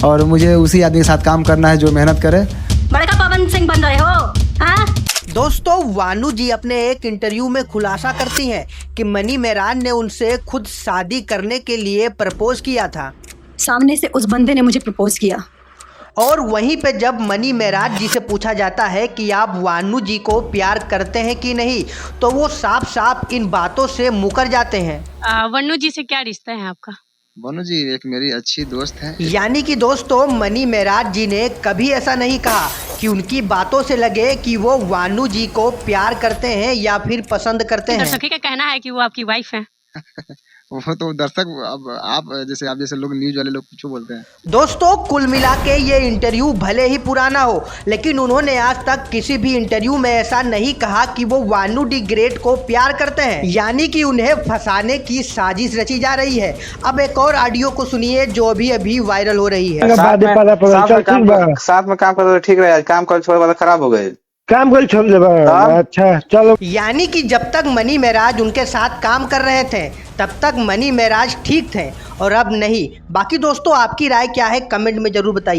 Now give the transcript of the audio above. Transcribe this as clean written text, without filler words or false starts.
और मुझे उसी आदमी के साथ काम करना है जो मेहनत करे। बड़का पवन सिंह बन रहे हो हाँ? दोस्तों, वानू जी अपने एक इंटरव्यू में खुलासा करती हैं कि मनी मेराज ने उनसे खुद शादी करने के लिए प्रपोज किया था। सामने से उस बंदे ने मुझे प्रपोज किया। और वहीं पे जब मनी मेराज जी से पूछा जाता है कि आप वानू जी को प्यार करते हैं कि नहीं, तो वो साफ साफ इन बातों से मुकर जाते हैं। वन्नू जी से क्या रिश्ता है आपका? वनु जी एक मेरी अच्छी दोस्त है। यानी कि दोस्तों, मनी मेराज जी ने कभी ऐसा नहीं कहा कि उनकी बातों से लगे कि वो वानू जी को प्यार करते हैं या फिर पसंद करते हैं। दर्शकों का कहना है कि वो आपकी वाइफ है। वो तो दर्शक, अब आप जैसे लोग न्यूज वाले लोग कुछ बोलते हैं। दोस्तों, कुल मिला के ये इंटरव्यू भले ही पुराना हो, लेकिन उन्होंने आज तक किसी भी इंटरव्यू में ऐसा नहीं कहा कि वो वानू डी ग्रेट को प्यार करते हैं, यानी कि उन्हें फंसाने की साजिश रची जा रही है। अब एक और ऑडियो को सुनिए जो अभी वायरल हो रही है। साथ में काम कर ठीक रहे, काम कर छोड़ खराब हो गए, काम कर छोड़ दे। अच्छा चलो। यानी कि जब तक मनी मेराज उनके साथ काम कर रहे थे तब तक मनी मेराज ठीक थे और अब नहीं। बाकी दोस्तों, आपकी राय क्या है कमेंट में जरूर बताइए।